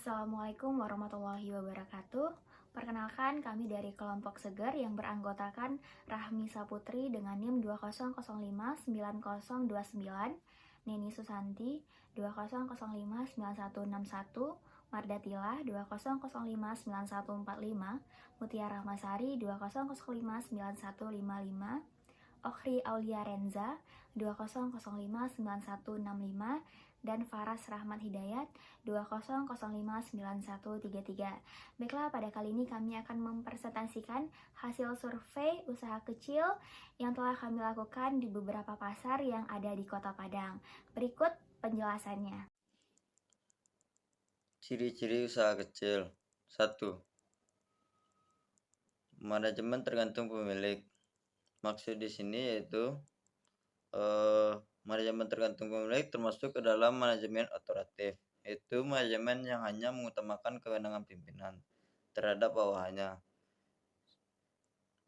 Assalamualaikum warahmatullahi wabarakatuh. Perkenalkan, kami dari kelompok Seger yang beranggotakan Rahmi Saputri dengan NIM 20059029, Neni Susanti 20059161, Mardatila 20059145, Mutiara Rahmasari 20059155, Okhri Aulia Renza 20059165, dan Faras Rahmat Hidayat 20059133. Baiklah, pada kali ini kami akan mempresentasikan hasil survei usaha kecil yang telah kami lakukan di beberapa pasar yang ada di Kota Padang. Berikut penjelasannya. Ciri-ciri usaha kecil. 1. Manajemen tergantung pemilik. Maksud di sini yaitu manajemen tergantung pemilik termasuk ke dalam manajemen otoratif, yaitu manajemen yang hanya mengutamakan kewenangan pimpinan terhadap bawahannya.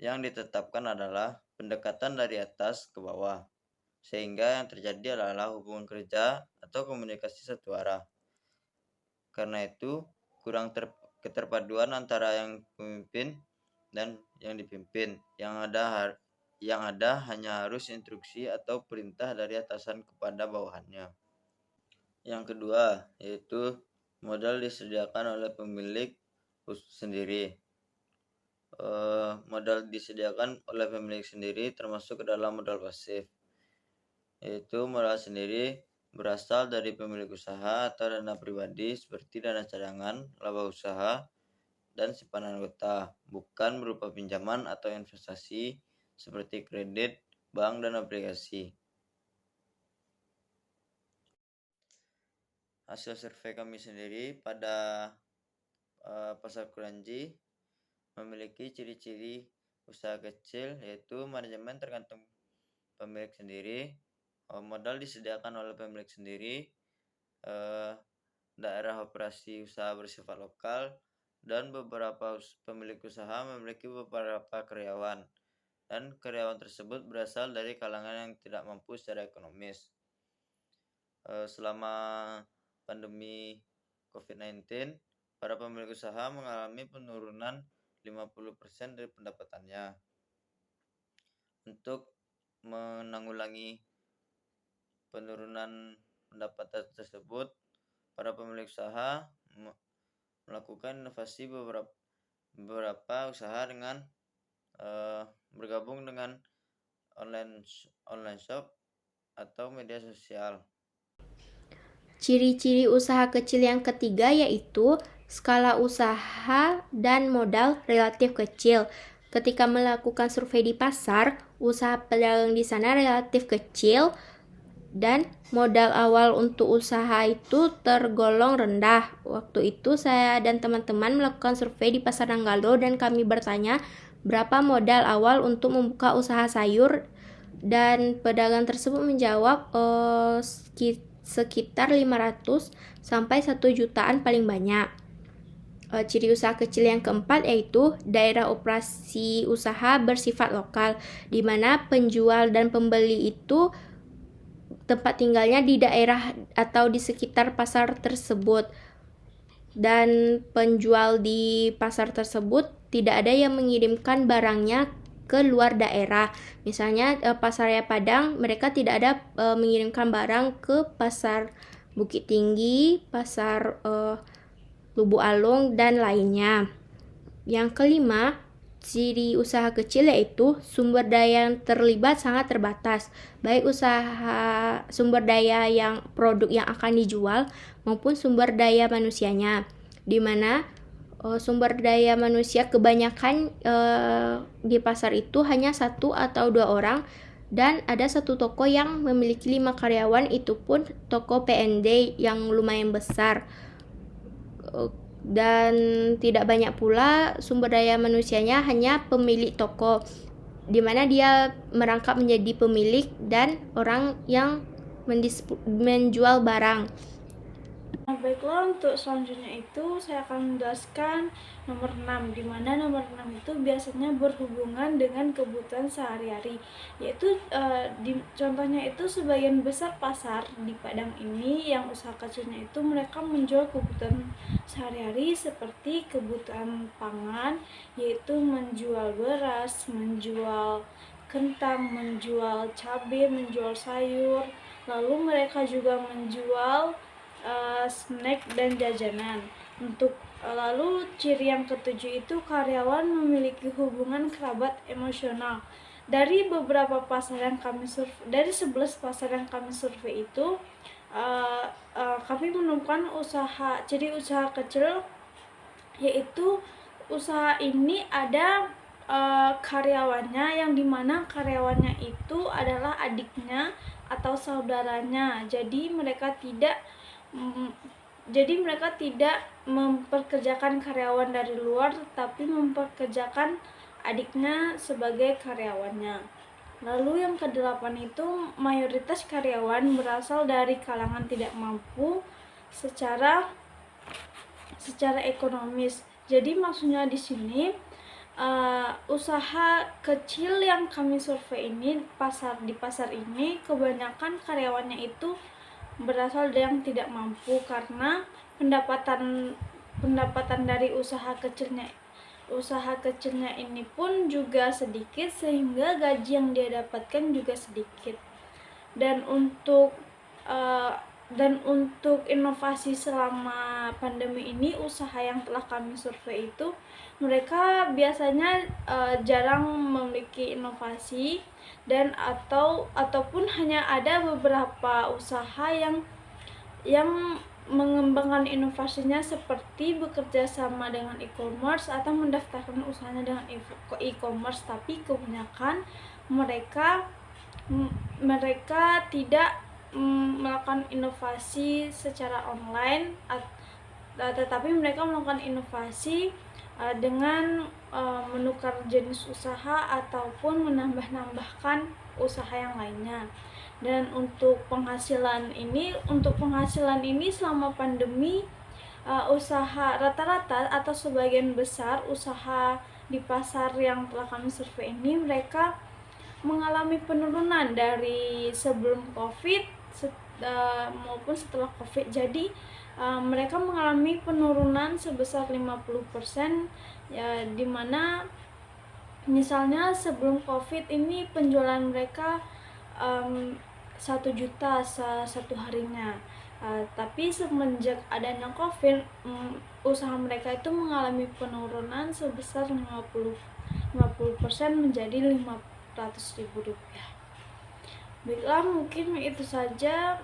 Yang ditetapkan adalah pendekatan dari atas ke bawah, sehingga yang terjadi adalah hubungan kerja atau komunikasi satu arah. Karena itu, kurang keterpaduan antara yang pemimpin dan yang dipimpin. Yang ada hanya harus instruksi atau perintah dari atasan kepada bawahannya. Yang kedua, yaitu modal disediakan oleh pemilik sendiri. Modal disediakan oleh pemilik sendiri termasuk ke dalam modal pasif, yaitu modal sendiri berasal dari pemilik usaha atau dana pribadi seperti dana cadangan, laba usaha, dan simpanan anggota, bukan berupa pinjaman atau investasi seperti kredit, bank, dan aplikasi. Hasil survei kami sendiri pada Pasar Kuranji memiliki ciri-ciri usaha kecil, yaitu manajemen tergantung pemilik sendiri, modal disediakan oleh pemilik sendiri, daerah operasi usaha bersifat lokal, dan beberapa pemilik usaha memiliki beberapa karyawan, dan karyawan tersebut berasal dari kalangan yang tidak mampu secara ekonomis. Selama pandemi COVID-19, para pemilik usaha mengalami penurunan 50% dari pendapatannya. Untuk menanggulangi penurunan pendapatan tersebut, para pemilik usaha melakukan inovasi beberapa usaha dengan bergabung dengan online shop atau media sosial. Ciri-ciri usaha kecil yang ketiga yaitu skala usaha dan modal relatif kecil. Ketika melakukan survei di pasar, usaha pedagang di sana relatif kecil dan modal awal untuk usaha itu tergolong rendah. Waktu itu saya dan teman-teman melakukan survei di Pasar Nanggalo dan kami bertanya berapa modal awal untuk membuka usaha sayur, dan pedagang tersebut menjawab sekitar 500 sampai 1 jutaan paling banyak. Ciri usaha kecil yang keempat yaitu daerah operasi usaha bersifat lokal, di mana penjual dan pembeli itu tempat tinggalnya di daerah atau di sekitar pasar tersebut, dan penjual di pasar tersebut tidak ada yang mengirimkan barangnya ke luar daerah. Misalnya Pasar Raya Padang, mereka tidak ada mengirimkan barang ke Pasar Bukit Tinggi, Pasar Lubuk Alung, dan lainnya. Yang kelima, ciri usaha kecil yaitu sumber daya yang terlibat sangat terbatas, baik usaha sumber daya yang produk yang akan dijual maupun sumber daya manusianya, di mana sumber daya manusia kebanyakan di pasar itu hanya 1 atau 2 orang, dan ada satu toko yang memiliki 5 karyawan, itu pun toko PND yang lumayan besar. Dan tidak banyak pula sumber daya manusianya, hanya pemilik toko, di mana dia merangkap menjadi pemilik dan orang yang menjual barang. Nah, baiklah, untuk selanjutnya itu saya akan menjelaskan nomor 6, di mana nomor 6 itu biasanya berhubungan dengan kebutuhan sehari-hari, yaitu contohnya itu sebagian besar pasar di Padang ini yang usaha kecilnya itu mereka menjual kebutuhan sehari-hari seperti kebutuhan pangan, yaitu menjual beras, menjual kentang, menjual cabai, menjual sayur, lalu mereka juga menjual snack dan jajanan. Lalu ciri yang ketujuh itu karyawan memiliki hubungan kerabat emosional. Dari beberapa pasar yang kami survei, dari 11 pasar yang kami survei itu, kami menemukan ciri usaha kecil, yaitu usaha ini ada karyawannya, yang dimana karyawannya itu adalah adiknya atau saudaranya. Jadi mereka tidak mempekerjakan karyawan dari luar, tetapi mempekerjakan adiknya sebagai karyawannya. Lalu yang kedelapan itu mayoritas karyawan berasal dari kalangan tidak mampu secara ekonomis. Jadi maksudnya di sini usaha kecil yang kami survei ini di pasar ini kebanyakan karyawannya itu berasal dari yang tidak mampu, karena pendapatan dari usaha kecilnya ini pun juga sedikit, sehingga gaji yang dia dapatkan juga sedikit. Dan untuk inovasi selama pandemi ini, usaha yang telah kami survei itu mereka biasanya jarang memiliki inovasi, dan ataupun hanya ada beberapa usaha yang mengembangkan inovasinya, seperti bekerja sama dengan e-commerce atau mendaftarkan usahanya dengan e-commerce, tapi kebanyakan mereka tidak melakukan inovasi secara online, tetapi mereka melakukan inovasi dengan menukar jenis usaha ataupun menambahkan usaha yang lainnya. Dan untuk penghasilan ini selama pandemi, usaha rata-rata atau sebagian besar usaha di pasar yang telah kami survei ini, mereka mengalami penurunan dari sebelum COVID maupun setelah COVID. Jadi mereka mengalami penurunan sebesar 50%, ya, dimana misalnya sebelum COVID ini penjualan mereka 1 juta satu harinya, tapi semenjak adanya COVID, usaha mereka itu mengalami penurunan sebesar 50% menjadi 500.000 rupiah. Baiklah, mungkin itu saja,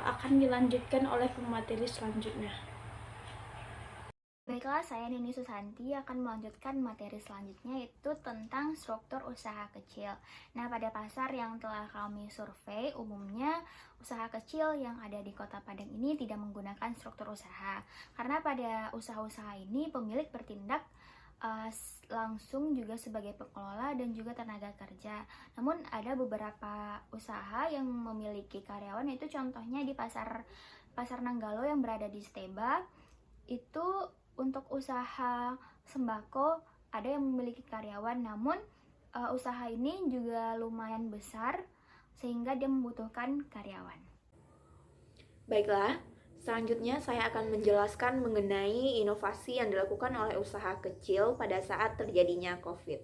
akan dilanjutkan oleh pemateri selanjutnya. Baiklah, saya Nini Susanti akan melanjutkan materi selanjutnya, yaitu tentang struktur usaha kecil. Nah, pada pasar yang telah kami survei, umumnya usaha kecil yang ada di Kota Padang ini tidak menggunakan struktur usaha. Karena pada usaha-usaha ini pemilik bertindak langsung juga sebagai pengelola dan juga tenaga kerja. Namun ada beberapa usaha yang memiliki karyawan, yaitu contohnya di pasar Nanggalo yang berada di Steba. Itu untuk usaha sembako ada yang memiliki karyawan, namun usaha ini juga lumayan besar sehingga dia membutuhkan karyawan. Baiklah, selanjutnya saya akan menjelaskan mengenai inovasi yang dilakukan oleh usaha kecil pada saat terjadinya COVID.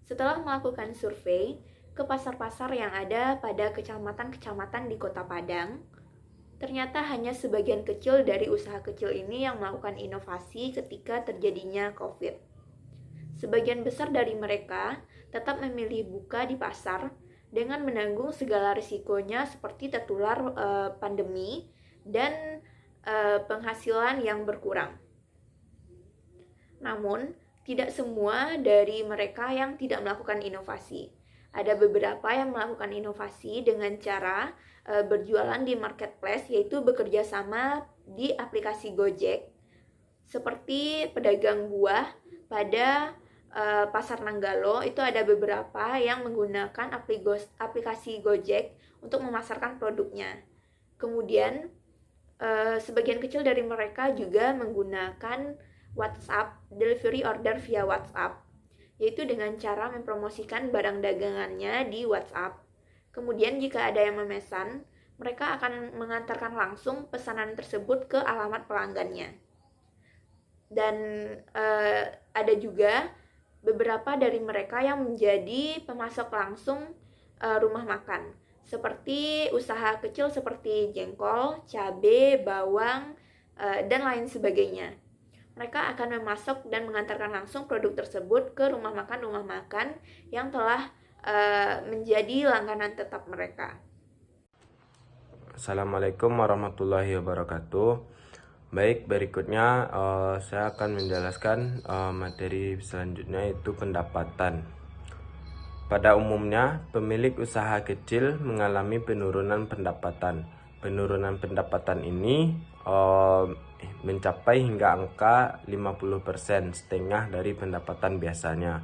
Setelah melakukan survei ke pasar-pasar yang ada pada kecamatan-kecamatan di Kota Padang, ternyata hanya sebagian kecil dari usaha kecil ini yang melakukan inovasi ketika terjadinya COVID. Sebagian besar dari mereka tetap memilih buka di pasar dengan menanggung segala risikonya seperti tertular pandemi dan penghasilan yang berkurang. Namun, tidak semua dari mereka yang tidak melakukan inovasi. Ada beberapa yang melakukan inovasi dengan cara berjualan di marketplace, yaitu bekerja sama di aplikasi Gojek, seperti pedagang buah pada pasar Nanggalo. Itu ada beberapa yang menggunakan aplikasi Gojek untuk memasarkan produknya. Kemudian Sebagian kecil dari mereka juga menggunakan WhatsApp, delivery order via WhatsApp, yaitu dengan cara mempromosikan barang dagangannya di WhatsApp. Kemudian jika ada yang memesan, mereka akan mengantarkan langsung pesanan tersebut ke alamat pelanggannya. Dan ada juga beberapa dari mereka yang menjadi pemasok langsung rumah makan, seperti usaha kecil seperti jengkol, cabai, bawang, dan lain sebagainya. Mereka akan memasok dan mengantarkan langsung produk tersebut ke rumah makan yang telah menjadi langganan tetap mereka. Assalamualaikum warahmatullahi wabarakatuh. Baik, berikutnya saya akan menjelaskan materi selanjutnya, yaitu pendapatan. Pada umumnya, pemilik usaha kecil mengalami penurunan pendapatan. Penurunan pendapatan ini mencapai hingga angka 50%, setengah dari pendapatan biasanya.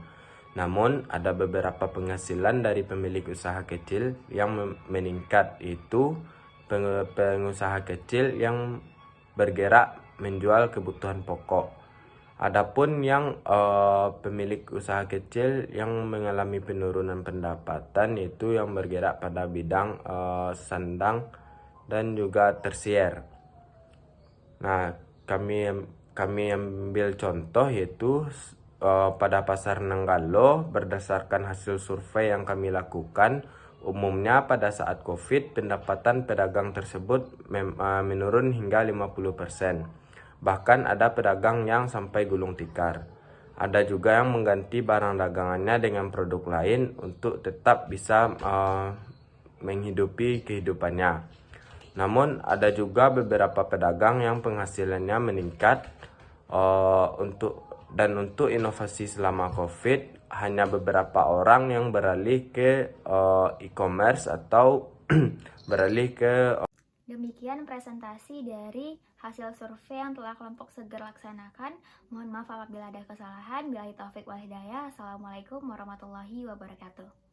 Namun, ada beberapa penghasilan dari pemilik usaha kecil yang meningkat, yaitu pengusaha kecil yang bergerak menjual kebutuhan pokok. Adapun yang pemilik usaha kecil yang mengalami penurunan pendapatan, yaitu yang bergerak pada bidang sandang dan juga tersier. Nah, kami ambil contoh, yaitu pada pasar Nanggalo. Berdasarkan hasil survei yang kami lakukan, umumnya pada saat COVID, pendapatan pedagang tersebut menurun hingga 50%. Bahkan ada pedagang yang sampai gulung tikar. Ada juga yang mengganti barang dagangannya dengan produk lain untuk tetap bisa menghidupi kehidupannya. Namun ada juga beberapa pedagang yang penghasilannya meningkat. Untuk inovasi selama COVID, hanya beberapa orang yang beralih ke e-commerce atau beralih ke. Demikian presentasi dari hasil survei yang telah kelompok Seger laksanakan. Mohon maaf apabila ada kesalahan. Billahi taufik wal hidayah. Assalamualaikum warahmatullahi wabarakatuh.